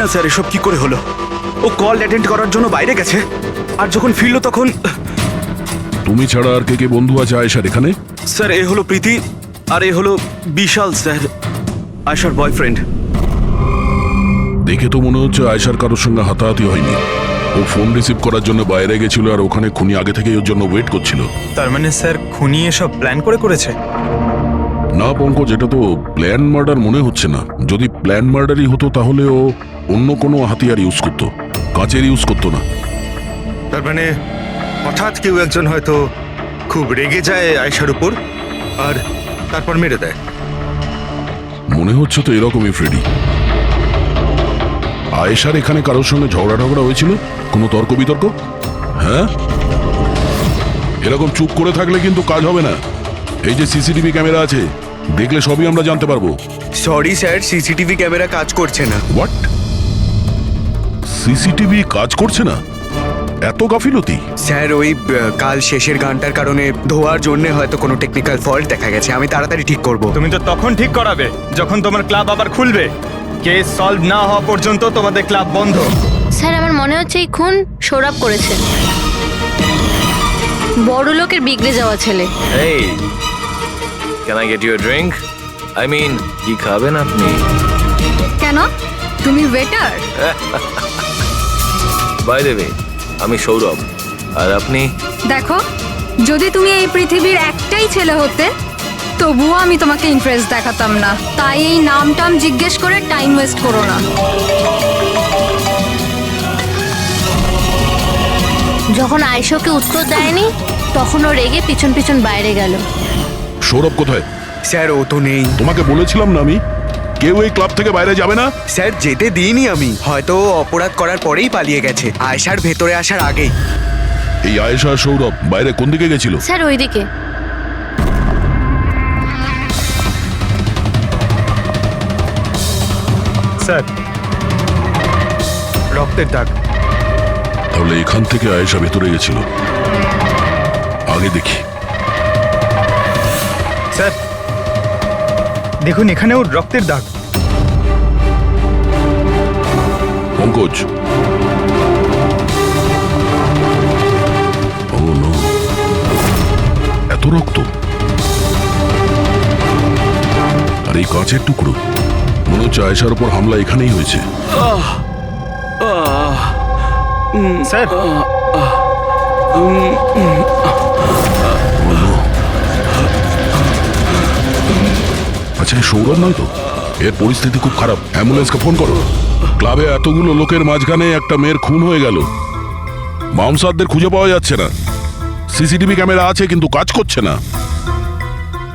না স্যার এসব কি করে হলো। ও কল অ্যাটেন্ড করার জন্য বাইরে গেছে, আর যখন ফিরলো তখন। তুমি ছাড়া আর কে কে বন্ধু আছে আয়েশার এখানে? স্যার এ হলো প্রীতি, আর এ হলো বিশাল স্যার, আয়েশার বয়ফ্রেন্ড। দেখে তো মনে হচ্ছে আয়েশার কারোর সঙ্গে হাতাহাতি হয়নি। ও ফোন রিসিভ করার জন্য বাইরে গেছিল, আর ওখানে খুনি আগে থেকেই ওর জন্য ওয়েট করছিল। তার মানে স্যার খুনি এসব প্ল্যান করে করেছে? না পঙ্কজ, এটা তো প্ল্যান মার্ডার মনে হচ্ছে না। যদি প্ল্যান মার্ডারই হতো তাহলে ও অন্য কোনো হাতিয়ার ইউজ করতো, কাচের ইউজ করতো না। তার মানে হঠাৎ কেউ একজন হয়তো খুব রেগে যায় আয়েশার উপর, আর তারপর মেরে দেয়। মনে হচ্ছে তো এরকমই ফ্রেডি। আয়েশার এখানে কারোর সঙ্গে ঝগড়া হয়েছিল? কোনো তর্ক বিতর্ক? হ্যাঁ, এরকম চুপ করে থাকলে কিন্তু কাজ হবে না। এই যে সিসিটিভি ক্যামেরা আছে, দেখলে সবই আমরা জানতে পারবো। সরি স্যার, সিসিটিভি ক্যামেরা কাজ করছে না। হোয়াট? সিসিটিভি কাজ করছে না? এত গাফিলতি? স্যার ওই কাল শেষের গানটার কারণে ধোয়ার জন্য হয়তো কোনো টেকনিক্যাল ফল্ট দেখা গেছে। আমি তাড়াতাড়ি ঠিক করব। তুমি তো তখন ঠিক করাবে যখন তোমার ক্লাব আবার খুলবে। কেস সলভ না হওয়া পর্যন্ত তোমাদের ক্লাব বন্ধ। স্যার আমার মনে হচ্ছে এই খুন সৌরভ করেছে। বড় লোকের বিগড়ে যাওয়া ছেলে। Hey, can I get you a drink? I mean, কি খাবেন আপনি? কেন? তুমি ওয়েটার? By the way, আমি সৌরভ, আর আপনি? দেখো, যদি তুমি এই পৃথিবীর একটাই ছেলে হতে তবুও আমি তোমাকে ইন্টারেস্ট দেখাতাম না। তাই এই নাম টাম জিজ্ঞেস করে টাইম ওয়েস্ট করো না। যখন আয়েশাকে উত্তর দেয়নি তখন ও রেগে পিছন পিছন বাইরে গেল। সৌরভ কোথায়? স্যার ও তো নেই। তোমাকে বলেছিলাম না আমি, কেউ এই ক্লাব থেকে বাইরে যাবে না। স্যার যেতে দিইনি আমি, হয়তো ও অপরাধ করার পরেই পালিয়ে গেছে, আয়েশার ভেতরে আসার আগেই। এই আয়েশা আর সৌরভ বাইরে কোন দিকে গেছিল? স্যার ওইদিকে। স্যার রক্তের দাগ। তাহলে এখান থেকে আয়েশা ভেতরে গেছিল। আগে দেখি। স্যার দেখুন, এখানেও রক্তের দাগ। পঙ্কজ, ও নো, এত রক্ত! আর এই কাচের টুকরো, মনে হচ্ছে আয়েশার উপর হামলা এখানেই হয়েছে। স্যার আচ্ছা, এই সৌরভ নয় তো? এর পরিস্থিতি খুব খারাপ। অ্যাম্বুলেন্সকে ফোন করো। ক্লাবে এতগুলো লোকের মাঝখানে একটা মেয়ের খুন হয়ে গেল। মামসাদদের খুঁজে পাওয়া যাচ্ছে না। সিসিটিভি ক্যামেরা আছে কিন্তু কাজ করছে না।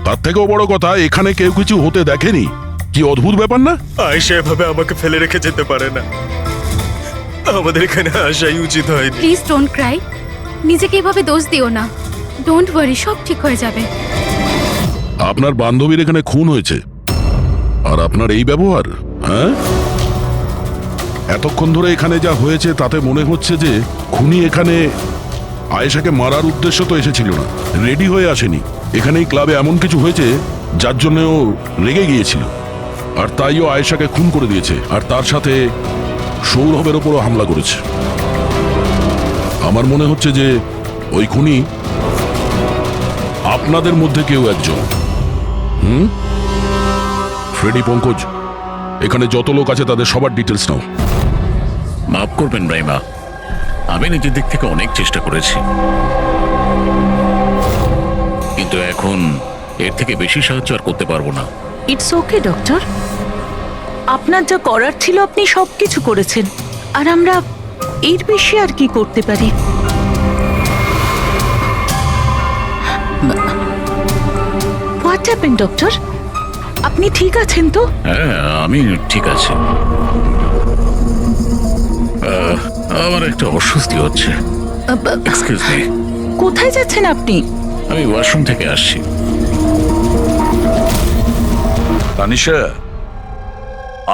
তার থেকেও বড় কথা, এখানে কেউ কিছু হতে দেখেনি। কি অদ্ভুত ব্যাপার না? আয়েশা এভাবে আমাকে ফেলে রেখে যেতে পারে না। আমাদের এখানে আসাই উচিত হয়নি। Please don't Cry. নিজেকে এভাবে দোষ দিও না। ডোন্ট ওয়ারি, সব ঠিক হয়ে যাবে। আপনার বান্ধবীর এখানে খুন হয়েছে, আর আপনার এই ব্যবহার? হ্যাঁ, এতক্ষণ ধরে এখানে যা হয়েছে তাতে মনে হচ্ছে যে খুনি এখানে আয়েশাকে মারার উদ্দেশ্য তো এসেছিল না, রেডি হয়ে আসেনি। এখানেই ক্লাবে এমন কিছু হয়েছে যার জন্য ও রেগে গিয়েছিল, আর তাই ও আয়েশাকে খুন করে দিয়েছে, আর তার সাথে সৌরভের ওপরও হামলা করেছে। আমার মনে হচ্ছে যে ওই খুনি আপনাদের মধ্যে কেউ একজন। ফ্রেডি, পঙ্কজ, এখানে যত লোক আছে তাদের সবার ডিটেলস নাও। মাফ করবেন রাইমা, আমি নিজের দিক থেকে অনেক চেষ্টা করেছি, কিন্তু এখন এর থেকে বেশি সাহায্য আর করতে পারবো না। ইটস ওকে ডক্টর, আপনার যা করার ছিল আপনি সবকিছু করেছেন, আর আমরা এর বেশি আর কি করতে পারি? What happened doctor? আপনি ঠিক আছেন তো? হ্যাঁ, আমি ঠিক আছি। আমার একটা অস্বস্তি হচ্ছে। Excuse me. কোথায় যাচ্ছেন আপনি? আমি ওয়াশরুম থেকে আসছি। তানিশা,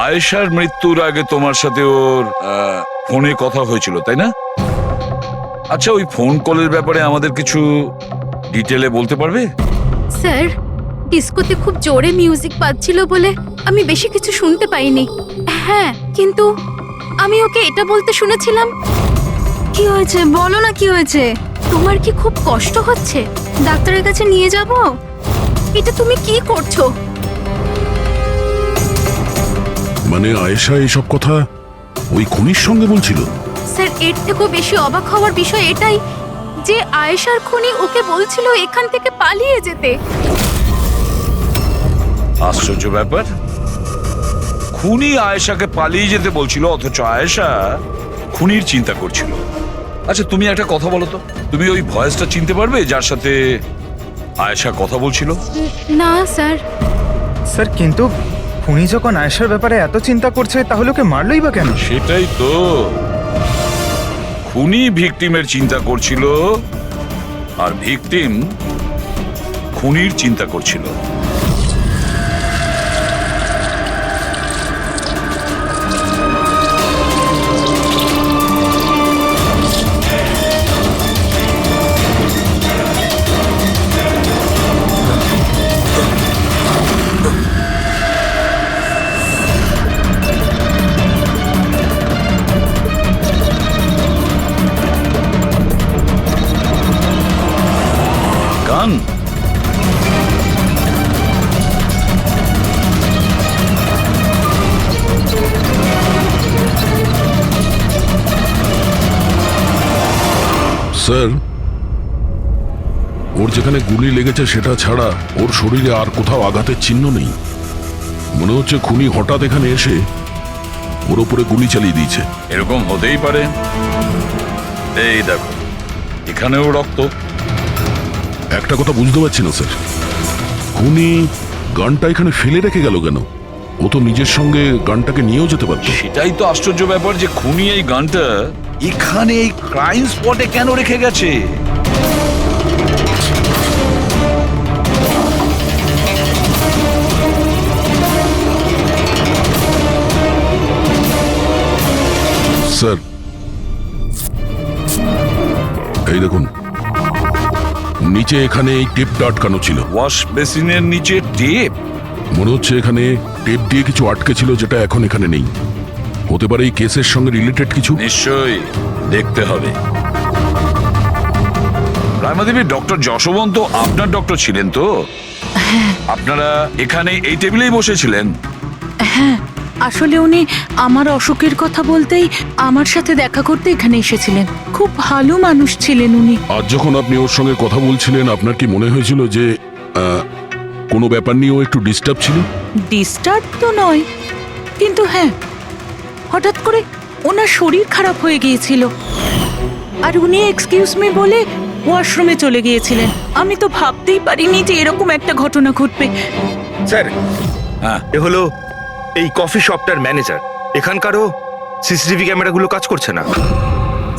আয়েশার মৃত্যুর আগে তোমার সাথে ওর ফোনে কথা হয়েছিল, তাই না? আচ্ছা, ওই ফোন কলের ব্যাপারে আমাদের কিছু ডিটেলে বলতে পারবে? স্যার, ডিস্কোতে খুব জোরে মিউজিক বাজছিল বলে আমি বেশি কিছু শুনতে পাইনি। হ্যাঁ, কিন্তু আমি ওকে এটা বলতে শুনেছিলাম। কি হয়েছে বলো না, কি হয়েছে? তোমার কি খুব কষ্ট হচ্ছে? ডাক্তারের কাছে নিয়ে যাব? এটা তুমি কি করছো? মানে আয়েশা এইসব কথা ওই খুনির সঙ্গে বলছিল? স্যার, এর থেকেও বেশি অবাক হওয়ার বিষয় এটাই যে আয়েশার খুনি ওকে বলছিল এখান থেকে পালিয়ে যেতে। আশ্চর্য ব্যাপার, খুনি আয়েশাকে পালিয়ে যেতে বলছিল অথচ আয়েশা খুনির চিন্তা করছিল। আচ্ছা তুমি একটা কথা বলো তো, তুমি ওই ভয়েসটা চিনতে পারবে যার সাথে আয়েশা কথা বলছিল? না স্যার। স্যার কিন্তু খুনি যখন আয়েশার ব্যাপারে এত চিন্তা করছে তাহলে ওকে মারলই বা কেন? সেটাই তো, খুনি ভিকটিমের চিন্তা করছিল আর ভিকটিম খুনির চিন্তা করছিল। গান স্যার, ওর যেখানে গুলি লেগেছে সেটা ছাড়া ওর শরীরে আর কোথাও আঘাতের চিহ্ন নেই। মনে হচ্ছে খুনি হঠাৎ এখানে এসে ওর উপরে গুলি চালিয়ে দিয়েছে। এরকম হতেই পারে। এই দেখো, এখানেও রক্ত। একটা কথা বুঝতে পারছি না স্যার, খুনি গানটা এখানে ফেলে রেখে গেল কেন? ও তো নিজের সঙ্গে গানটাকে নিয়েও যেতে পারত। সেটাই তো আশ্চর্য ব্যাপার যে খুনি এই গানটা এখানে এই ক্রাইম স্পটে কেন রেখে গেছে। স্যার এই দেখুন, নিচে এখানে এই টেপটা আটকানো ছিল। ওয়াশ বেসিনের নিচে টেপ? মনে হচ্ছে এখানে টেপ দিয়ে কিছু আটকে ছিল যেটা এখন এখানে নেই। হতে পারে এই কেসের সঙ্গে রিলেটেড কিছু। নিশ্চয়ই দেখতে হবে। রায়মাদেবী, ডক্টর যশবন্ত আপনার ডক্টর ছিলেন তো? আপনারা এখানে এই টেবিলেই বসেছিলেন? হ্যাঁ, আসলে উনি আমার অসুখের কথা বলতেই আমার সাথে দেখা করতে এখানে এসেছিলেন। খুব ভালো মানুষ ছিলেন উনি। আজ যখন আপনি ওর সঙ্গে কথা বলছিলেন আপনার কি মনে হয়েছিল যে কোনো ব্যাপার নিয়ে ও একটু ডিস্টার্ব ছিল? ডিস্টার্ব তো নয়, কিন্তু হ্যাঁ, হঠাৎ করে ওনার শরীর খারাপ হয়ে গিয়েছিল আর উনি এক্সকিউজ মি বলে ওয়াশরুমে চলে গিয়েছিলেন। আমি তো ভাবতেই পারিনি যে এরকম একটা ঘটনা ঘটবে। স্যার, হ্যাঁ, এ হলো এই কফি শপটার ম্যানেজার। এখানকারও সিসিটিভি ক্যামেরাগুলো কাজ করছে না।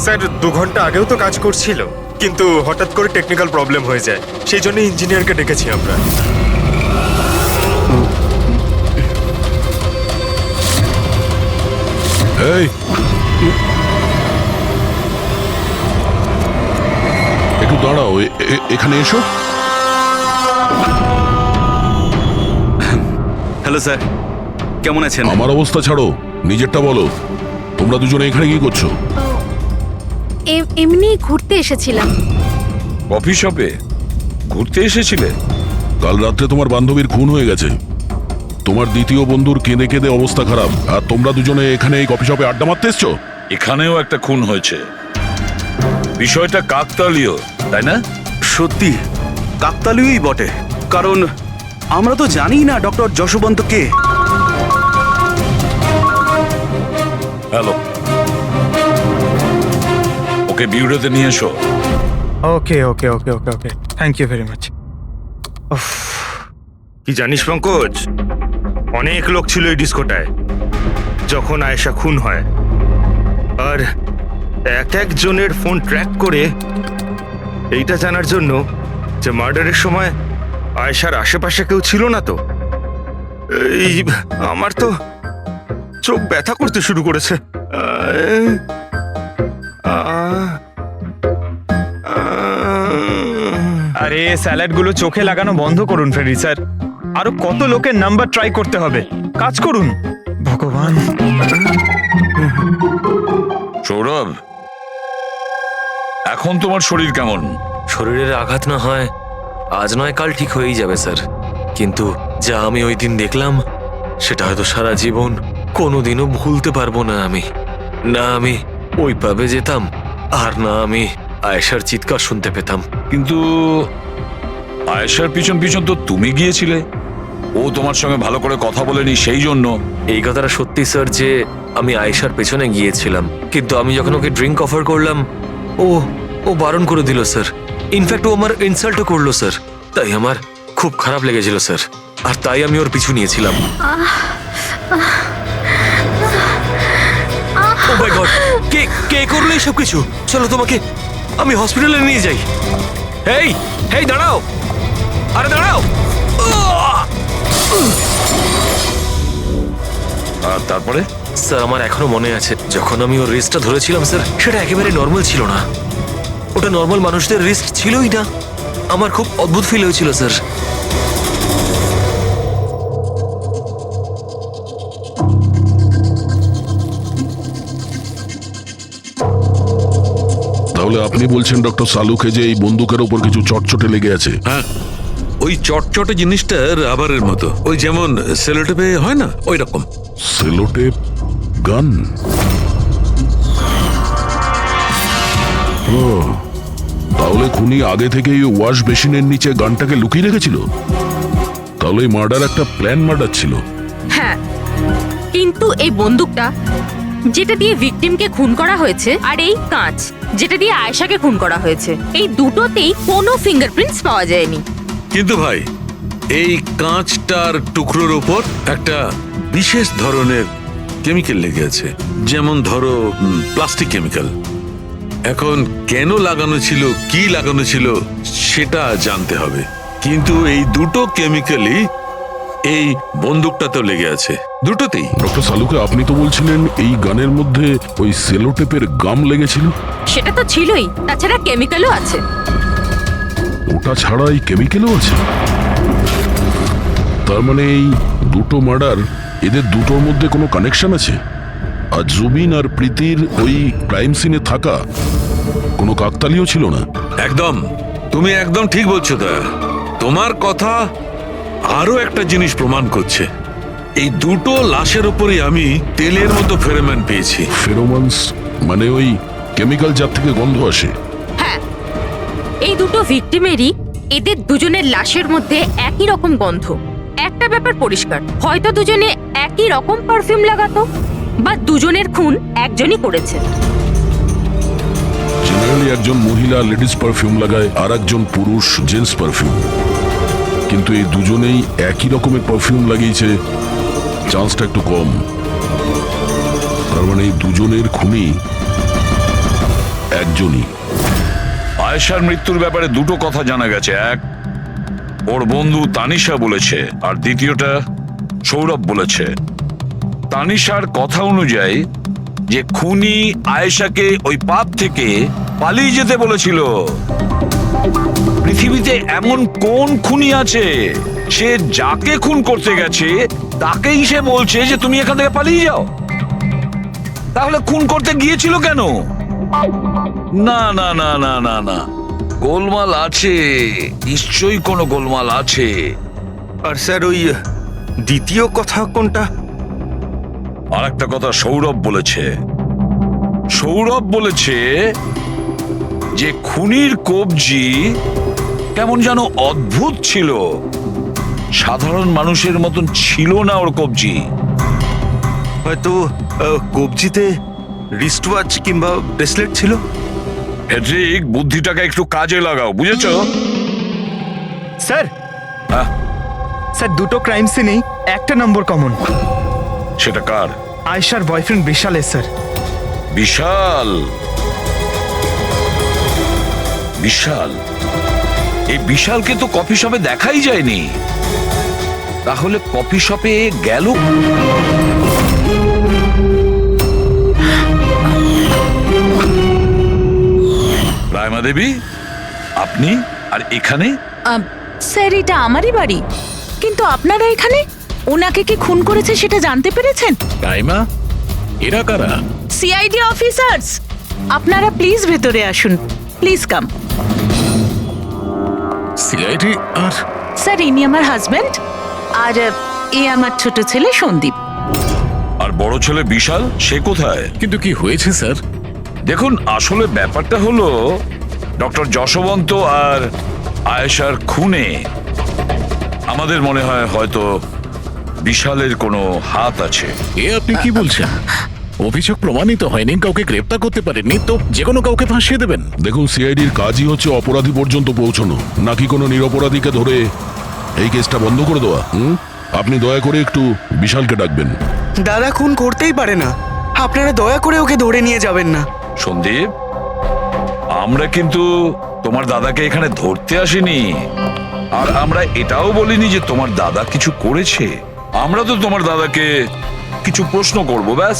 স্যার 2 ঘন্টা আগেও তো কাজ করছিল, কিন্তু হঠাৎ করে টেকনিক্যাল প্রবলেম হয়ে যায়, সেই জন্য ইঞ্জিনিয়ারকে ডেকেছি আমরা। এই একটু দাঁড়াও, এখানে এসো। হ্যালো স্যার, কেমন আছেন? আমার অবস্থা ছাড়ো, নিজেরটা বলো। তোমরা দুজনে এখানে কি করছো? এমনি ঘুরতে এসেছিলাম। কফি শপে ঘুরতে এসেছিলে? কাল রাত্রে তোমার বান্ধবীর খুন হয়ে গেছে। তোমার দ্বিতীয় বন্ধুর কেঁদে কেঁদে অবস্থা খারাপ, আর তোমরা দুজনে এখানে এই কফি শপে আড্ডা মারতে এসছো? এখানেও একটা খুন হয়েছে। বিষয়টা কাকতালীয়, তাই না? সত্যি কাকতালীয়ই বটে, কারণ আমরা তো জানি না ডক্টর যশবন্ত কে। হ্যালো, ওকে বিউরোতে নিয়ে এসো। ওকে ওকে ওকে ওকে ওকে, থ্যাংক ইউ ভেরি মাচ। কি জানিস পঙ্কজ, অনেক লোক ছিল এই ডিস্কোটায় যখন আয়েশা খুন হয়, আর এক একজনের ফোন ট্র্যাক করে এইটা জানার জন্য যে মার্ডারের সময় আয়েশার আশেপাশে কেউ ছিল না। তো এই আমার তো চোখ ব্যথা করতে শুরু করেছে। আরে স্যালাডগুলো চোখে লাগানো বন্ধ করুন ফেরি স্যার। আরো কত লোকের নাম্বার ট্রাই করতে হবে? কাজ করুন, ভগবান। সৌরভ, এখন তোমার শরীর কেমন? শরীরের আঘাত না হয় আজ নয় কাল ঠিক হয়েই যাবে স্যার, কিন্তু যা আমি ওই দিন দেখলাম সেটা হয়তো সারা জীবন কোনোদিনও ভুলতে পারবো না আমি। না আমি ওই পাবে যেতাম, আর না আমি আয়েশার চিৎকার শুনতে পেতাম। কিন্তু আয়েশার পিছন পিছন তো তুমি গিয়েছিলে, ও তোমার সঙ্গে ভালো করে কথা বলেনি সেই জন্য। এই কথাটা সত্যি স্যার যে আমি আয়েশার পেছনে গিয়েছিলাম, কিন্তু আমি যখন ওকে ড্রিঙ্ক অফার করলাম ও বারণ করে দিল স্যার। ইনফ্যাক্ট ও আমার ইনসাল্টও করলো স্যার, তাই আমার খুব খারাপ লেগেছিল স্যার, আর তাই আমি ওর পিছু নিয়েছিলাম। ও মাই গড, কে করলো এইসব কিছু? চলো তোমাকে আমি হসপিটালে নিয়ে যাই। হেই দাঁড়াও, আরে দাঁড়াও। আর তারপরে? স্যার আমার এখনো মনে আছে যখন আমি ওর রিস্টটা ধরেছিলাম স্যার, সেটা একেবারে নর্মাল ছিল না, ওটা নর্মাল মানুষদের রিস্ট ছিলই না। আমার খুব অদ্ভুত ফিল হয়েছিল স্যার। তাহলে আপনি বলছেন ডক্টর সালুকে যে এই বন্দুকের ওপর কিছু চটচটে লেগে আছে? হ্যাঁ, ওই চটচটে জিনিসটা রাবারের মতো, ওই যেমন সেলোটেপে হয় না, ওই রকম। সেলোটেপ গান? ও, তাহলে খুনি আগে থেকেই ওয়াশ বেসিনের নিচে গানটাকে লুকিয়ে রেখেছিল। তাহলে মার্ডার একটা প্ল্যান মার্ডার ছিল। হ্যাঁ, কিন্তু এই বন্দুকটা যেটা দিয়ে ভিকটিমকে খুন করা হয়েছে আর এই কাঁচ যেটা দিয়ে আয়েশাকে খুন করা হয়েছে, এই দুটোতেই কোনো ফিঙ্গারপ্রিন্টস পাওয়া যায়নি। কিন্তু ভাই, এই কাঁচটার টুকরোর ওপর একটা বিশেষ ধরনের কেমিক্যাল লেগে আছে, যেমন ধরো প্লাস্টিক কেমিক্যাল। এখন কেন লাগানো ছিল, কি লাগানো ছিল সেটা জানতে হবে, কিন্তু এই দুটো কেমিক্যালই এই বন্দুকটাতেও লেগে আছে, দুটোতেই। ডক্টর সালুকে, আপনি তো বলছিলেন এই গানের মধ্যে ওই সেলোটেপের গাম লেগেছিল। সেটা তো ছিলই, তাছাড়া কেমিক্যালও আছে। ওটা ছাড়া এই কেমিক্যালও আছে? তার মানে এই দুটো মার্ডার, এদের দুটোর মধ্যে কোনো কানেকশন আছে? আর জুবিন আর প্রীতির ওই ক্রাইম সিনে থাকা কোনো কাকতালীয় ছিল না? একদম, তুমি একদম ঠিক বলছো দা। তোমার কথা আরো একটা জিনিস প্রমাণ করছে, এই দুটো লাশের উপরই আমি তেলের মতো ফেরোমন পেয়েছি। ফেরোমনস মানে ওই কেমিক্যাল যার থেকে গন্ধ আসে? হ্যাঁ, এই দুটো ভিকটিমেরই এদের দুজনের লাশের মধ্যে একই রকম গন্ধ। একটা ব্যাপার পরিষ্কার, হয়তো দুজনে একই রকম পারফিউম লাগাতো, বা দুজনের খুন একজনই করেছে। জেনারেলি একজন মহিলা লেডিস পারফিউম লাগায়, আর একজন পুরুষ জেন্টস পারফিউম, কিন্তু এই দুজনেই একই রকমের পারফিউম লাগিয়েছে, চান্সটা একটু কম। তার মানে এই দুজনের খুনি একজনই। আয়েশার মৃত্যুর ব্যাপারে দুটো কথা জানা গেছে, এক ওর বন্ধু তানিশা বলেছে, আর দ্বিতীয়টা সৌরভ বলেছে। তানিশার কথা অনুযায়ী যে খুনি আয়েশাকে ওই পাপ থেকে পালিয়ে যেতে বলেছিল। পৃথিবীতে এমন কোন খুনি আছে সে যাকে খুন করতে গেছে তাকেই সে বলছে যে তুমি এখান থেকে পালিয়ে যাও? তাহলে খুন করতে গিয়েছিল কেন? না না না না না না, গোলমাল আছে, নিশ্চয়ই কোনো গোলমাল আছে। আর স্যার ওই দ্বিতীয় কথা কোনটা? আর একটা কথা সৌরভ বলেছে, সৌরভ বলেছে যে খুনির কবজি কেমন যেন অদ্ভুত ছিল, সাধারণ মানুষের মতন ছিল না ওর কবজি। হয়তো কবজিতে রিস্ট ওয়াচ কিংবা ব্রেসলেট ছিল। হেড্রিক, বুদ্ধিটাকে একটু কাজে লাগাও, বুঝেছো? স্যার, হ্যাঁ? স্যার দুটো ক্রাইম সিনেই একটা নম্বর কমন। সেটা কার? আয়েশার বয়ফ্রেন্ড বিশালের স্যার। বিশাল? বিশাল? এই বিশালকে তো কফি শপে দেখাই যায়নি, তাহলে কফি শপে গেল? রায়মা দেবী, আপনি আর এখানে? স্যার, এটা আমারই বাড়ি, কিন্তু আপনারা এখানে? ওনাকে কি খুন করেছে সেটা জানতে পেরেছেন? রাইমা, এরা কারা? CID officers. আপনারা প্লিজ ভেতরে আসুন, প্লিজ কাম। সিআইডি আর স্যার, ইনি আমার হাজবেন্ড, আর এ আমার ছোট ছেলে সন্দীপ। আর বড় ছেলে বিশাল, সে কোথায়? কিন্তু কি হয়েছে স্যার? দেখুন, আসলে ব্যাপারটা হলো ডক্টর যশবন্ত আর আয়েশার খুনে আমাদের মনে হয় হয়তো বিশালের কোনো হাত আছে। এ আপনি কি বলছেন? অভিযোগ প্রমাণিত হয়নি, কাউকে গ্রেপ্তার করতে পারেননি, তো যে কোনো কাউকে ফাঁসিয়ে দেবেন? দেখুন, সিআইডির কাজই হচ্ছে অপরাধী পর্যন্ত পৌঁছানো, নাকি কোনো নিরপরাধীকে ধরে এই কেসটা বন্ধ করে দেওয়া। আপনি দয়া করে একটু বিশালকে ডাকবেন। দাদা খুন করতেই পারে না, আপনারা দয়া করে ওকে ধরে নিয়ে যাবেন না। সন্দীপ, আমরা কিন্তু তোমার দাদাকে এখানে ধরতে আসিনি, আর আমরা এটাও বলিনি যে তোমার দাদা কিছু করেছে। আমরা তো তোমার দাদাকে কিছু প্রশ্ন করব, ব্যাস।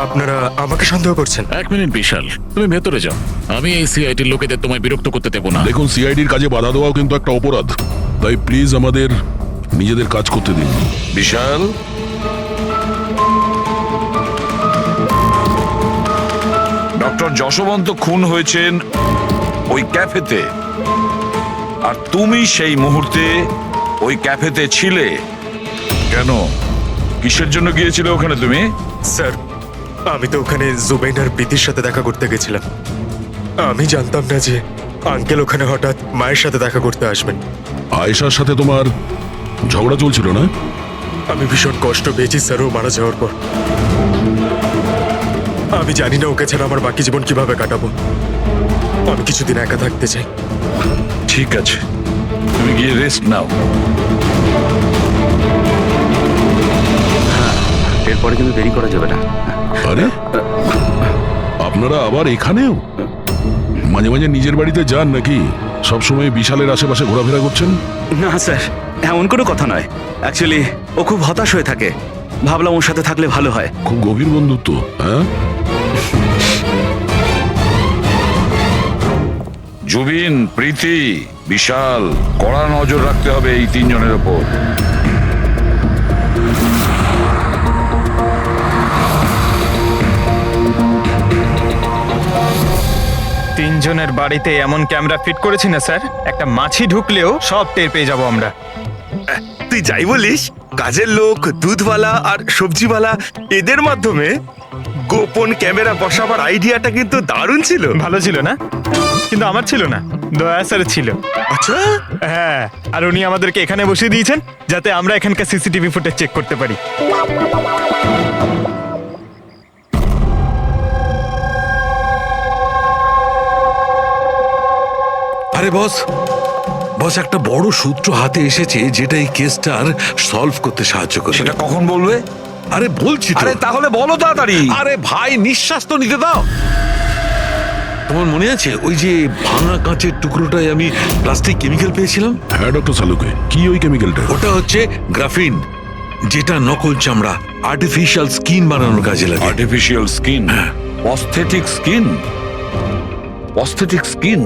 আপনারা আমাকে সন্দেহ করছেন? এক মিনিট বিশাল, তুমি ভেতরে যাও। আমি এই সিআইডির লোকেদের তোমায় বিরক্ত করতে দেবো না। দেখুন, সিআইডির কাজে বাধা দেওয়াও কিন্তু একটা অপরাধ, তাই প্লিজ আমাদের নিজেদের কাজ করতে দিন। বিশাল, ডক্টর যশবন্ত খুন হয়েছেন ওই ক্যাফেতে, আর তুমি সেই মুহূর্তে ওই ক্যাফেতে ছিলে। কেন, কিসের জন্য গিয়েছিলে ওখানে তুমি? স্যার, আমি তো ওখানে জুবাইন আর প্রীতির সাথে দেখা করতে গেছিলাম। আমি জানতাম না যে আঙ্কেল ওখানে হঠাৎ মায়ের সাথে দেখা করতে আসবেন। আয়েশার সাথে তোমার ঝগড়া চলছিল না? আমি ভীষণ কষ্ট পেয়েছি স্যার ও মারা যাওয়ার পর। আমি জানি না ওকে ছাড়া আমার বাকি জীবন কিভাবে কাটাবো। আমি কিছুদিন একা থাকতে চাই। ঠিক আছে, তুমি গিয়ে রেস্ট নাও। এরপরে কিন্তু দেরি করা যাবে না। আরে, আপনারা আবার এখানেও? মাঝে মাঝে নিজের বাড়িতে যান নাকি? সবসময় বিশালের আশেপাশে ঘোরাফেরা করছেন? না স্যার, এমন কোনো কথা নয়। অ্যাকচুয়ালি ও খুব হতাশ হয়ে থাকে, ভাবলাম ওর সাথে থাকলে ভালো হয়। খুব গভীর বন্ধুত্ব, হ্যাঁ? জুবিন, প্রীতি, বিশাল, কড়া নজর রাখতে হবে এই তিনজনের ওপর। তিনজনের বাড়িতে এমন ক্যামেরা ফিট করেছি না স্যার, একটা মাছি ঢুকলেও সব টের পেয়ে যাবো আমরা। তুই যাই বলিস, কাজের লোক, দুধওয়ালা আর সবজিওয়ালা, এদের মাধ্যমে গোপন ক্যামেরা বসাবার আইডিয়াটা কিন্তু দারুণ ছিল। ভালো ছিল না? কিন্তু আমার ছিল না, দয়া স্যার ছিল। আচ্ছা, হ্যাঁ, আর উনি আমাদেরকে এখানে বসিয়ে দিয়েছেন যাতে আমরা এখানকার সিসিটিভি ফুটেজ চেক করতে পারি। আরে বস, একটা বড় সূত্র হাতে এসেছে যেটা এই কেসটার সলভ করতে সাহায্য করবে। সেটা কখন বলবে? আরে বলছি তো। আরে তাহলে বলো তাড়াতাড়ি। আরে ভাই, নিঃশ্বাস তো নিতে দাও। তোমার মনে আছে ওই যে ভাঙা কাঁচের টুকরোটায় আমি প্লাস্টিক কেমিক্যাল পেয়েছিলাম? হ্যাঁ ডক্টর সালুকে, কি ওই কেমিক্যালটা? ওটা হচ্ছে গ্রাফিন, যেটা নকল চামড়া, আর্টিফিশিয়াল স্কিন বানানোর কাজে লাগে। Artificial skin, prosthetic skin, prosthetic skin,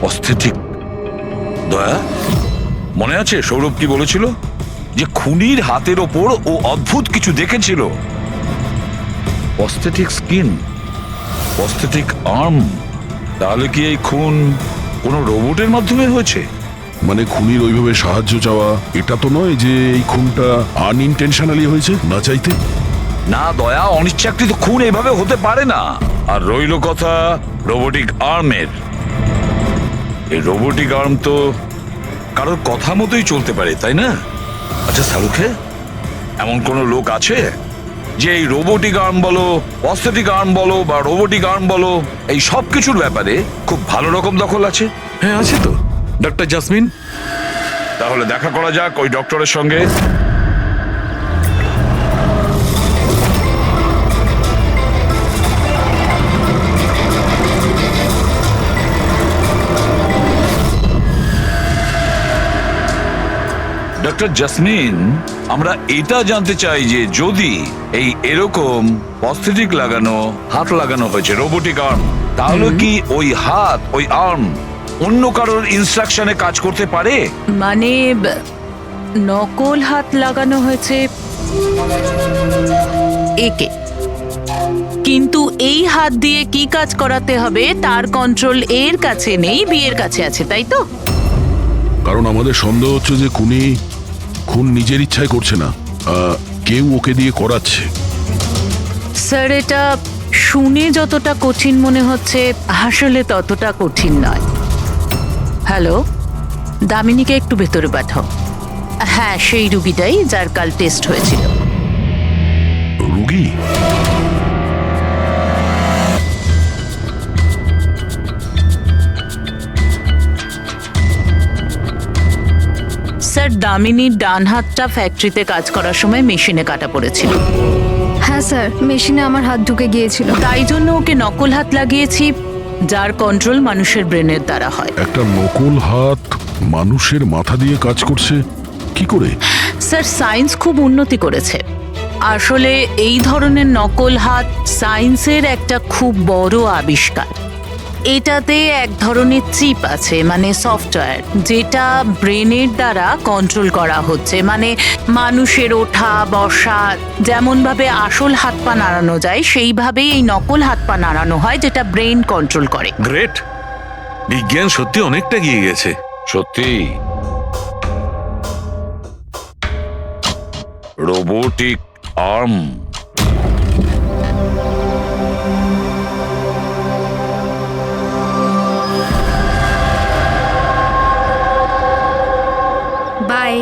prosthetic. দয়া, মনে আছে সৌরভ কি বলেছিল? যে খুনির হাতের ওপর ও অদ্ভুত কিছু দেখেছিল। Prosthetic skin, prosthetic arm. তাহলে কি এই খুন কোনো রোবটের মাধ্যমে হয়েছে? মানে খুনির ওইভাবে সাহায্য চাওয়া এটা তো নয় যে এই খুনটা আনইনটেনশনালি হয়েছে, না চাইতে? না দয়া, অনিচ্ছাকৃত খুন এভাবে হতে পারে না। আর রইল কথা রোবোটিক আর্মের। এই রোবোটিক আর্ম তো কারোর কথা মতোই চলতে পারে, তাই না? আচ্ছা সালুখে, এমন কোনো লোক আছে যে এই রোবোটিক আর্ম বলো, প্রস্থেটিক আর্ম বলো বা রোবোটিক আর্ম বলো, এই সব কিছুর ব্যাপারে খুব ভালো রকম দখল আছে? হ্যাঁ আছে তো, ডক্টর জাসমিন। তাহলে দেখা করা যাক ওই ডক্টরের সঙ্গে। ডক্টর জাসমিন, আমরা এটা জানতে চাই যে যদি এই এরকম প্রস্থেটিক লাগানো হাত লাগানো হয়েছে, রোবোটিক আর্ম, তাহলে কি ওই হাত, ওই আর্ম অন্য কারোর ইনস্ট্রাকশনে কাজ করতে পারে? মানে নকল হাত লাগানো হয়েছে একে, কিন্তু এই হাত দিয়ে কি কাজ করাতে হবে তার কন্ট্রোল এর কাছে নেই, বিয়ের কাছে আছে, তাই তো? কারণ আমাদের সন্দেহ হচ্ছে যে খুন নিজের ইচ্ছায় করছে না, কেউ ওকে দিয়ে করাচ্ছে। স্যার, এটা শুনে যতটা কঠিন মনে হচ্ছে আসলে ততটা কঠিন নয়। হ্যালো, দামিনীকে একটু ভেতরে পাঠাও। হ্যাঁ, সেই রুগীটাই যার কাল টেস্ট হয়েছিল। রুগী? স্যার, দামিনীর ডান হাতটা ফ্যাক্টরিতে কাজ করার সময় মেশিনে কাটা পড়েছিল। হ্যাঁ স্যার, মেশিনে আমার হাত ঢুকে গিয়েছিল। তাই জন্য ওকে নকল হাত লাগিয়েছি, যার কন্ট্রোল মানুষের ব্রেনের দ্বারা হয়। একটা নকল হাত মানুষের মাথা দিয়ে কাজ করছে কি করে? স্যার, সায়েন্স খুব উন্নতি করেছে। আসলে এই ধরনের নকল হাত সায়েন্সের একটা খুব বড় আবিষ্কার। এটাতে এক ধরনের চিপ আছে, মানে সফটওয়্যার, যেটা ব্রেনের দ্বারা কন্ট্রোল করা হচ্ছে। মানে মানুষের ওঠা বসা যেমন ভাবে আসল হাত পা নাড়ানো যায়, সেইভাবেই এই নকল হাত পা নাড়ানো হয়, যেটা ব্রেন কন্ট্রোল করে। গ্রেট, বিজ্ঞান সত্যি অনেকটা এগিয়ে গেছে। সত্যি রোবোটিক আর্ম। বাই।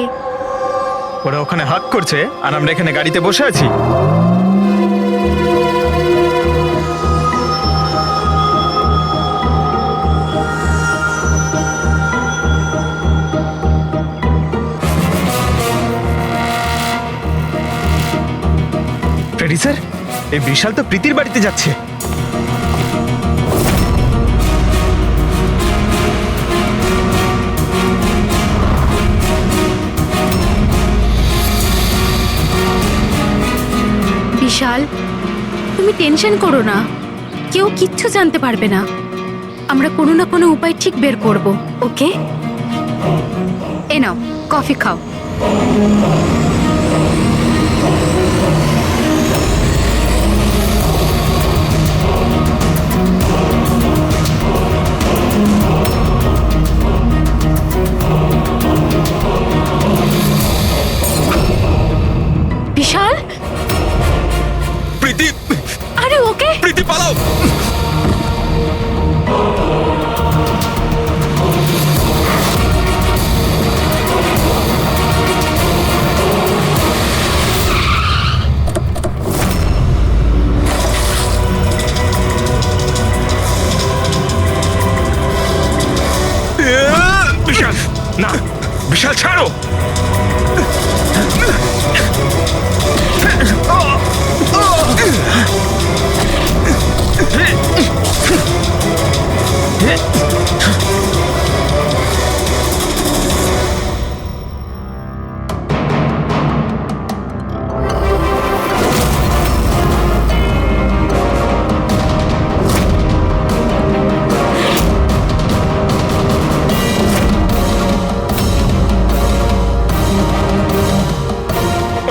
ওরা ওখানে হাত করছে আর আমরা এখানে গাড়িতে বসে আছি। ফ্রেডি স্যার, এই বিশাল তো প্রীতির বাড়িতে যাচ্ছে। বিশাল, তুমি টেনশন করো না, কেউ কিচ্ছু জানতে পারবে না। আমরা কোনো না কোনো উপায় ঠিক বের করব, ওকে? এ নাও, কফি খাও। বিশাল, প্রীতি! আরে ওকে, প্রীতি পালাও! বিশাল, না, বিশাল ছাড়ো।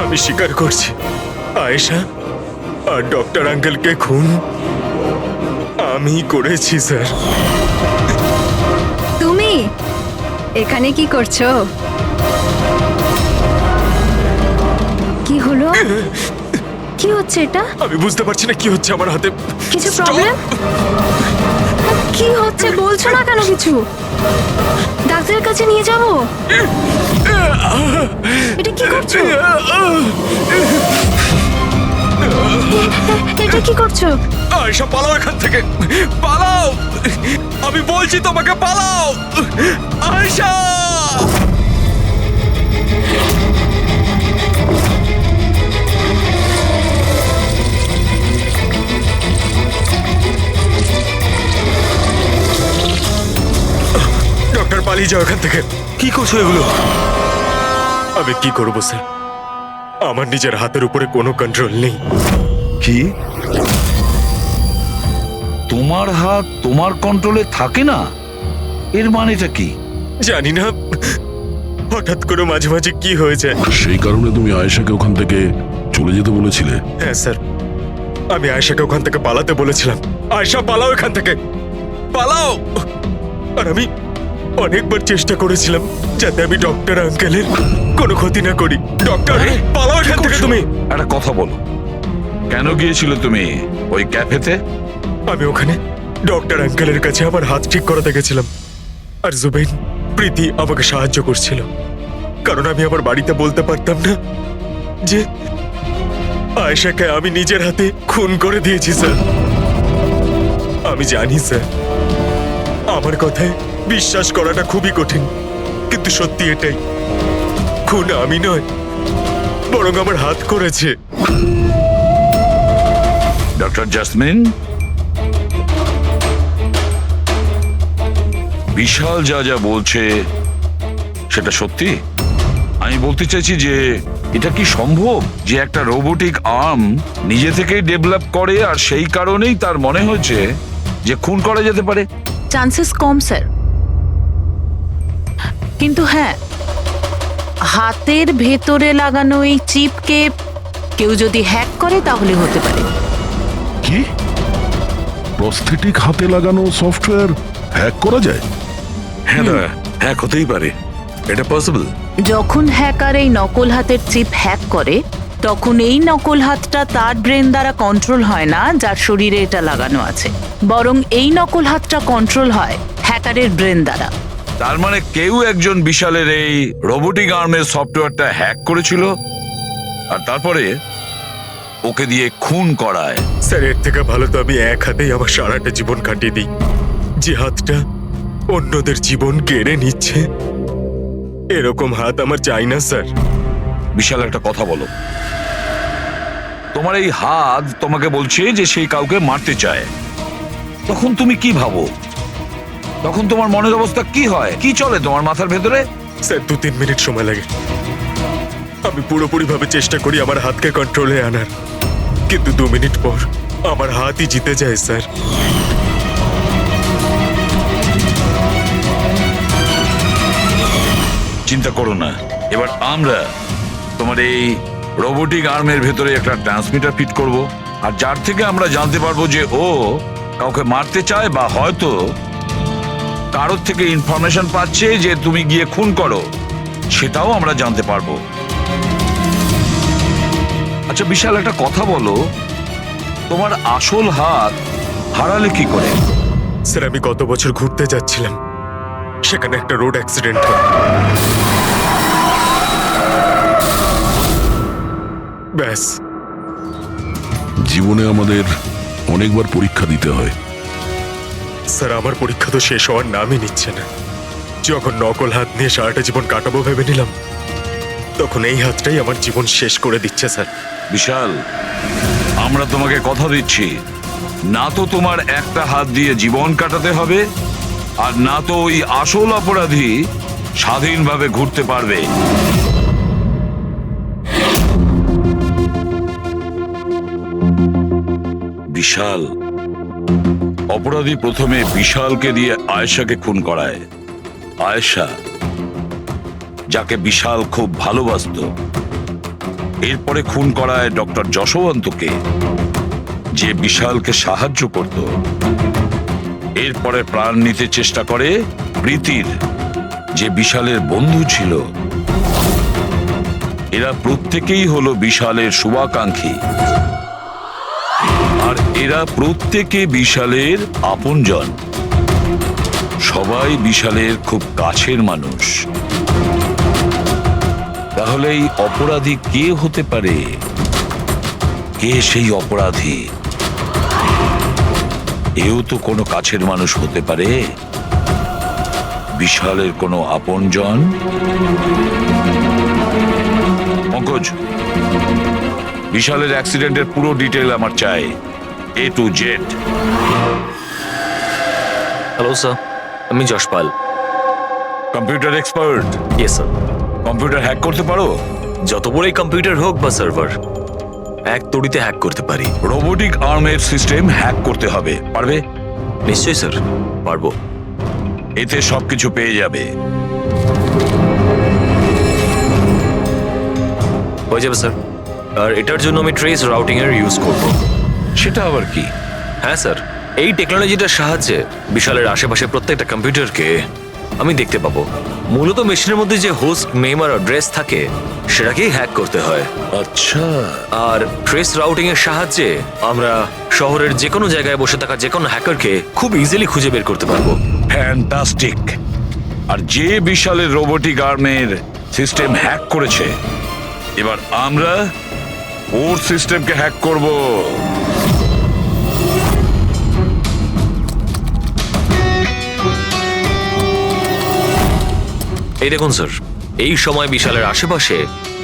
আমি স্বীকার করছি, আয়েশা আর ডক্টর আঙ্কেলকে খুন আমি করেছি স্যার। তুমি এখানে কি করছো? কি হলো? কি হচ্ছে এটা? আমি বুঝতে পারছি না কি হচ্ছে আমার হাতে। কিছু প্রবলেম? কি হচ্ছে বলছো না কেন কিছু? ডাক্তারের কাছে নিয়ে যাব? এটা কি করছো? এটা কি করছো? আয়েশা, পালাও এখান থেকে, পালাও! আমি বলছি তোমাকে, পালাও আয়েশা! ডক্টর, পালিয়ে যাও এখান থেকে। কি করছো এগুলো? আমি কি করবো স্যার? আমার নিজের হাতের উপরে কোনো কন্ট্রোল নেই। কি? তোমার হাত তোমার কন্ট্রোলে থাকে না? এর মানেটা কি? জানি না, হঠাৎ করে মাঝে মাঝে কি হয়ে যায়। সেই কারণে তুমি আয়েশাকে ওখান থেকে চলে যেতে বলেছিলে? হ্যাঁ স্যার, আমি আয়েশাকে ওখান থেকে পালাতে বলেছিলাম। আয়েশা পালাও এখান থেকে, পালাও। আর আমি অনেকবার চেষ্টা করেছিলাম যাতে আমি ডক্টর আঙ্কেলের কোনো ক্ষতি না করি। ডক্টর, পালাও এখান থেকে তুমি। একটা কথা বলো, কেন গিয়েছিল তুমি ওই ক্যাফেতে? আমি ওখানে ডক্টর আঙ্কেলের কাছে আমার হাত ঠিক করাতে গেছিলাম, আর জুবেইন, প্রীতি আমাকে সাহায্য করছিল, কারণ আমি আমার বাড়িতে বলতে পারতাম না যে আয়েশাকে আমি নিজের হাতে খুন করে দিয়েছি স্যার। আমি জানি স্যার, আমার কথায় বিশ্বাস করাটা খুবই কঠিন, কিন্তু সত্যি এটাই, খুন আমি নয়, বরং আমার হাত করেছে। ডক্টর জাসমিন, বিশাল যা যা বলছে সেটা সত্যি? আমি বলতে চাইছি যে এটা কি সম্ভব যে একটা রোবোটিক আর্ম নিজে থেকেই ডেভেলপ করে আর সেই কারণেই তার মনে হয়েছে যে খুন করা যেতে পারে? চান্সেস কম স্যার, কিন্তু হ্যাঁ, হাতের ভেতরে লাগানো এই চিপকে কেউ যদি হ্যাক করে তাহলে হতে পারে। কি? প্রস্থেটিক হাতে লাগানো সফটওয়্যার হ্যাক করা যায়? হ্যাঁ দাদা, হ্যাক হতেই পারে, এটা পসিবল। যখন হ্যাকার এই নকল হাতের চিপ হ্যাক করে, তখন এই নকল হাতটা তার ব্রেন দ্বারা কন্ট্রোল হয় না যার শরীরে এটা লাগানো আছে, বরং এই নকল হাতটা কন্ট্রোল হয় হ্যাকারের ব্রেন দ্বারা। তার মানে কেউ একজন বিশালের এই রোবোটিক আর্মের সফটওয়্যারটা হ্যাক করেছিল আর তারপরে ওকে দিয়ে খুন করায়। স্যার, এর থেকে ভালো তো আমি এক হাতেই আমার সারাটা জীবন কাটিয়ে দিই। যে হাতটা অন্যদের জীবন কেড়ে নিচ্ছে, এরকম হাত আমার চাই না স্যার। বিশাল, একটা কথা বলো, তোমার এই হাত তোমাকে বলছে যে সেই কাউকে মারতে চায়, তখন তুমি কি ভাবো? তখন তোমার মনের অবস্থা কি হয়, কি চলে তোমার মাথার ভেতরে? স্যার, 2-3 মিনিট সময় লাগে। আমি পুরোপুরি ভাবে চেষ্টা করি আমার হাতকে কন্ট্রোলে আনার, কিন্তু 2 মিনিট পর আমার হাতই জিতে যায় স্যার। চিন্তা করো না, এবার আমরা তোমার এই রোবোটিক আর্মের ভেতরে একটা ট্রান্সমিটার ফিট করব, আর যার থেকে আমরা জানতে পারবো যে ও কাউকে মারতে চায় বা হয়তো কারোর থেকে ইনফরমেশন পাচ্ছে যে তুমি গিয়ে খুন করো, সেটাও আমরা জানতে পারবো। আচ্ছা বিশাল, একটা কথা বলো, তোমার আসল হাত হারালে কি করে? স্যার, আমি গত বছর ঘুরতে যাচ্ছিলাম, সেখানে একটা রোড অ্যাক্সিডেন্ট হয়। ব্যাস। জীবনে আমাদের অনেকবার পরীক্ষা দিতে হয়। স্যার, আমার পরীক্ষা তো শেষ হওয়ার নামই নিচ্ছে না। যখন নকল হাত নিয়ে সারাটা জীবন কাটাবো ভেবে নিলাম, তখন এই হাতটাই আমার জীবন শেষ করে দিচ্ছে স্যার। বিশাল, আমরা তোমাকে কথা দিচ্ছি, না তো তোমার একটা হাত দিয়ে জীবন কাটাতে হবে, আর না তো ওই আসল অপরাধী স্বাধীনভাবে ঘুরতে পারবে। বিশাল, অপরাধী প্রথমে বিশালকে দিয়ে আয়েশাকে খুন করায়। আয়েশা, যাকে বিশাল খুব ভালোবাসতো, এরপরে খুন করায় ডক্টর যশবন্তকে, যে বিশালকে সাহায্য করত। এরপরে প্রাণ নিতে চেষ্টা করে প্রীতির, যে বিশালের বন্ধু ছিল। এরা প্রত্যেকেই হলো বিশালের শুভাকাঙ্ক্ষী, আর এরা প্রত্যেকে বিশালের আপনজন। সবাই বিশালের খুব কাছের মানুষ। তাহলে এই অপরাধী কে হতে পারে? কে সেই অপরাধী? এও তো কোনো কাছের মানুষ হতে পারে, বিশালের কোনো আপনজন। পঙ্কজ, বিশালের অ্যাক্সিডেন্টের পুরো ডিটেল আমার চাই, A to Z। Hello sir, আমি Jashpal. Computer expert? Yes sir. Computer hack করতে পারো? যত বড়ই কম্পিউটার হোক বা সার্ভার, এক তড়িতে হ্যাক করতে পারি। রোবোটিক আর্মের সিস্টেম হ্যাক করতে হবে, পারবে? নিশ্চয়ই স্যার, পারবো। এতে সবকিছু পেয়ে যাবে। হয়ে যাবে স্যার। আর এটার জন্য আমি ট্রেস রাউটিং এর ইউজ করব। সেটা আবার কি? হ্যাঁ স্যার, এই টেকনোলজিটার সাহায্যে বিশালের আশেপাশে প্রত্যেকটা কম্পিউটারকে আমি দেখতে পাবো। মূলত মেশিনের মধ্যে যে হোস্ট নেম আর অ্যাড্রেস থাকে সেটাকেই হ্যাক করতে হয়। আচ্ছা, আর ট্রেস রাউটিং এর সাহায্যে আমরা শহরের যে কোনো জায়গায় বসে থাকা যে কোনো হ্যাকারকে খুব ইজিলি খুঁজে বের করতে পারবো। ফ্যান্টাস্টিক। আর যে বিশালের রোবোটিক আর্মের সিস্টেম হ্যাক করেছে, এবার আমরা ওর সিস্টেমকে হ্যাক করব। এই দেখুন স্যার, এই সময় বিশালের আশেপাশে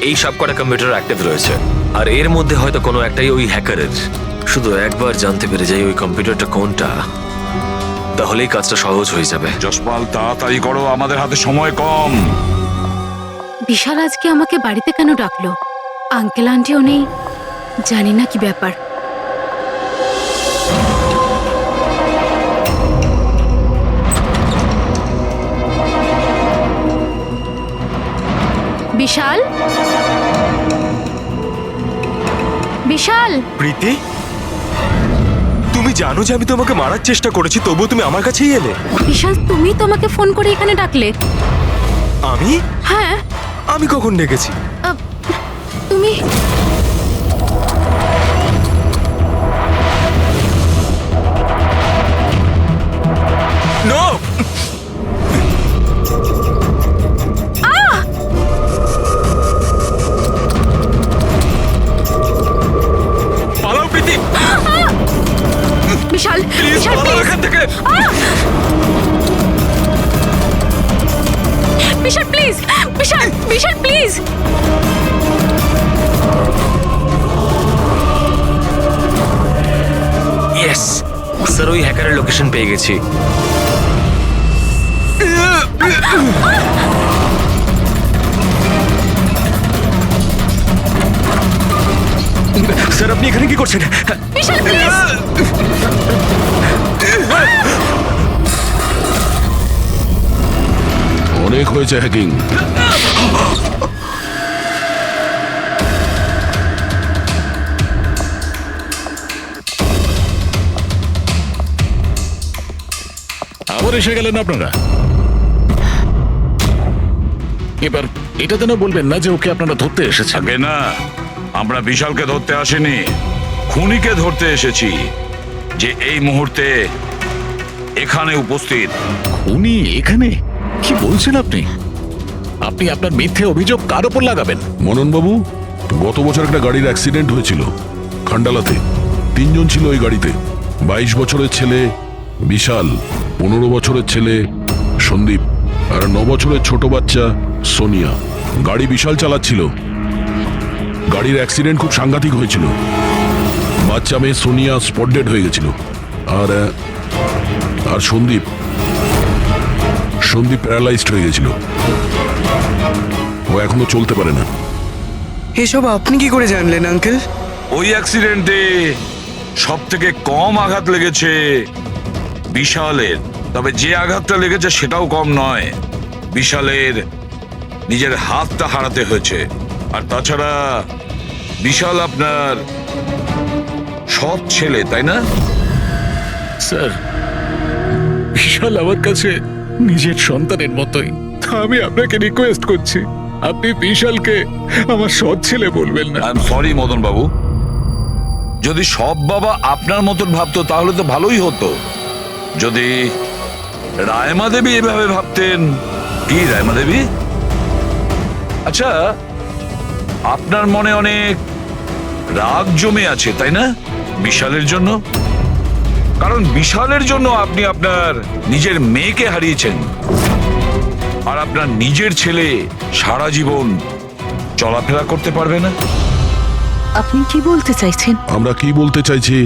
এই সব কটা কম্পিউটার অ্যাক্টিভ রয়েছে, আর এর মধ্যে হয়তো কোনো একটাই ওই হ্যাকারের। শুধু একবার জানতে পেরে যাই ওই কম্পিউটারটা কোনটা, তাহলেই কাজটা সহজ হয়ে যাবে। জসপাল, তাড়াতাড়ি করো, আমাদের হাতে সময় কম। বিশাল আজকে আমাকে বাড়িতে কেন ডাকলো? আঙ্কেল আন্টিও নেই, জানি না কি ব্যাপার। বিশাল, বিশাল, প্রীতি, তুমি জানো যে আমি তোমাকে মারার চেষ্টা করেছি, তবুও তুমি আমার কাছেই এলে। বিশাল, তুমি তো আমাকে ফোন করে এখানে ডাকলে। আমি? হ্যাঁ। আমি কখন ডেকেছি? তুমি নো! পালাও প্রীতি! বিশাল, প্লিজ বিশাল, পালাও প্লিজ! এখান থেকে! Vishal, please! Vishal, Vishal, please! Yes sir, ওই হ্যাকারের লোকেশন পেয়ে গেছি। স্যার, আপনি এখানে কি করছেন? বিশাল, প্লিজ! অনেক হয়েছে হ্যাকিং। আবার এসে গেলেন আপনারা। এবার এটা যেন বলবেন না যে ওকে আপনারা ধরতে এসেছেন। আগে না, আমরা বিশালকে ধরতে আসিনি, খুনিকে ধরতে এসেছি, যে এই মুহূর্তে এখানে উপস্থিত। খুনি এখানে? কি বলছেন আপনি? আপনি আপনার মিথ্যে অভিযোগ কার ওপর লাগাবেন? মননবাবু, গত বছর একটা গাড়ির অ্যাক্সিডেন্ট হয়েছিল খান্ডালাতে। 3 জন ছিল ওই গাড়িতে। 22 বছরের ছেলে বিশাল, 15 বছরের ছেলে সন্দীপ, আর 9 বছরের ছোট বাচ্চা সোনিয়া। গাড়ি বিশাল চালাচ্ছিল। গাড়ির অ্যাক্সিডেন্ট খুব সাংঘাতিক হয়েছিল। বাচ্চা মেয়ে সোনিয়া স্পট ডেড হয়ে গেছিল। আর সন্দীপ প্যারালাইজড হয়ে গেছিল। ও এখনো চলতে পারে না। এসব আপনি কি করে জানলেন আঙ্কেল? ওই অ্যাক্সিডেন্টে সব থেকে কম আঘাত লেগেছে বিশালের, তবে যে আঘাতটা লেগেছে সেটাও কম নয়। বিশালের নিজের হাতটা হারাতে হয়েছে। আর তাছাড়া বিশাল আপনার সৎ ছেলে, তাই না? স্যার, বিশাল আমার কাছে নিজের সন্তানের মতোই। আমি আপনাকে রিকোয়েস্ট করছি, আপনি বিশালকে আমার সৎ ছেলে বলবেন না। আই এম সরি মদন বাবু, যদি সব বাবা আপনার মতন ভাবতো তাহলে তো ভালোই হতো। যদি রায়মা দেবী এভাবে ভাবতেন। কি রায়মা দেবী? আচ্ছা, আপনার মনে অনেক রাগ জমে আছে, তাই না বিশালের জন্য? কারণ বিশালের জন্য আপনি আপনার নিজের মেয়েকে হারিয়েছেন, আর আপনার নিজের ছেলে সারা জীবন চলাফেরা করতে পারবে না। আপনি কি বলতে চাইছেন? আমরা কি বলতে চাইছি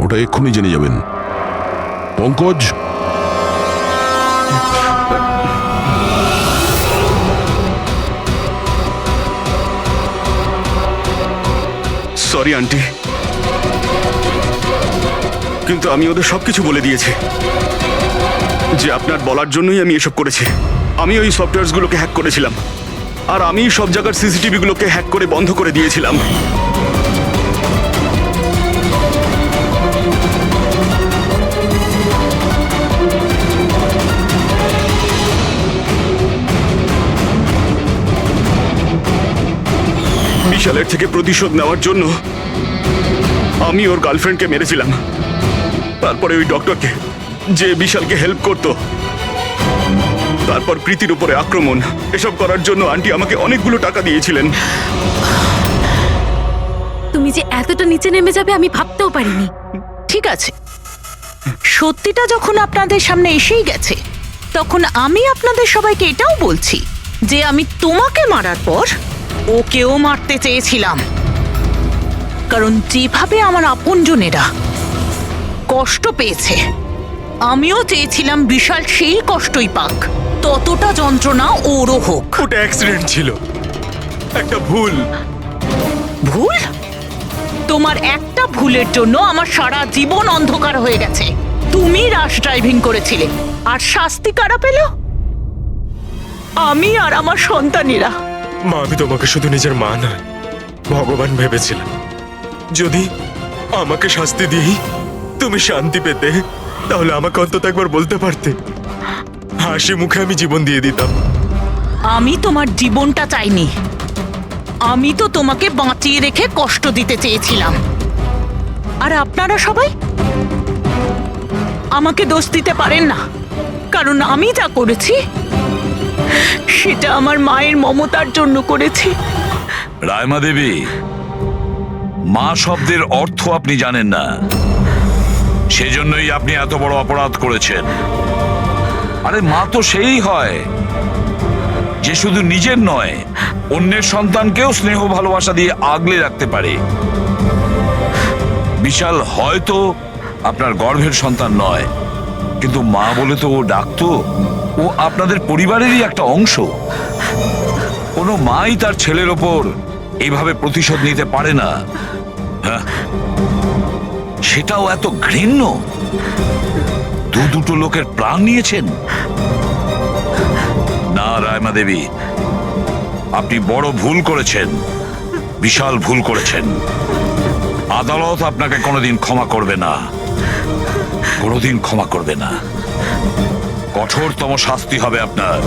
ওটা এক্ষুনি জেনে যাবেন। পঙ্কজ, সরি আন্টি, কিন্তু আমি ওদের সবকিছু বলে দিয়েছি। যে আপনার বলার জন্যই আমি এসব করেছি। আমি ওই সফটওয়্যারগুলোকে হ্যাক করেছিলাম, আর আমি সব জায়গার সিসিটিভিগুলোকে হ্যাক করে বন্ধ করে দিয়েছিলাম। বিশালের থেকে প্রতিশোধ নেওয়ার জন্য আমি ওর গার্লফ্রেন্ডকে মেরেছিলাম। তারপরে ওই ডক্টরকে, যে বিশালকে হেল্প করত। তারপর প্রীতির উপরে আক্রমণ। এসব করার জন্য আন্টি আমাকে অনেকগুলো টাকা দিয়েছিলেন। তুমি যে এতটা নিচে নেমে যাবে আমি ভাবতেও পারিনি। ঠিক আছে, সত্যিটা যখন আপনাদের সামনে এসেই গেছে, তখন আমি আপনাদের সবাইকে এটাও বলছি যে আমি তোমাকে মারার পর ওকেও মারতে চেয়েছিলাম। কারণ যেভাবে আমার আপনজনেরা কষ্ট পেয়েছে, আমিও চেয়েছিলাম বিশাল সেই কষ্টই পাক, ততটা যন্ত্রণা ওরও হোক। ওটা অ্যাক্সিডেন্ট ছিল, একটা ভুল। ভুল? তোমার একটা ভুলের জন্য আমার সারা জীবন অন্ধকার হয়ে গেছে। তুমি রাশ ড্রাইভিং করেছিলে, আর শাস্তি কারা পেল? আমি আর আমার সন্তানেরা। মা, আমি তোমাকে শুধু নিজের মা নয়, ভগবান ভেবেছিলাম। যদি আমাকে শাস্তি দিয়েই তুমি শান্তি পেতে, তাহলে আমাকে অন্তত একবার বলতে পারতে। হাসি মুখে আমি জীবন দিয়ে দিতাম। আমি তোমার জীবনটা চাইনি, আমি তো তোমাকে বাঁচিয়ে রেখে কষ্ট দিতে চেয়েছিলাম। আর আপনারা সবাই আমাকে দোষ দিতে পারেন না, কারণ আমি যা করেছি সেটা আমার মায়ের মমতার জন্য করেছি। রায়মা দেবী, মা শব্দের অর্থ আপনি জানেন না, সেজন্যই আপনি এত বড় অপরাধ করেছেন। আরে মা তো সেই হয় যে শুধু নিজের নয়, অন্যের সন্তানকেও স্নেহ ভালোবাসা দিয়ে আগলে রাখতে পারে। বিশাল হয়তো আপনার গর্ভের সন্তান নয়, কিন্তু মা বলে তো ও ডাকতো। ও আপনাদের পরিবারেরই একটা অংশ। কোনো মাই তার ছেলের ওপর এইভাবে প্রতিশোধ নিতে পারে না। হ্যাঁ, সেটাও এত ঘৃণ্য। দুটো লোকের প্রাণ নিয়েছেন। না রায়মা দেবী, আপনি বড় ভুল করেছেন, বিশাল ভুল করেছেন। আদালত আপনাকে কোনোদিন ক্ষমা করবে না, কোনোদিন ক্ষমা করবে না। কঠোরতম শাস্তি হবে আপনার।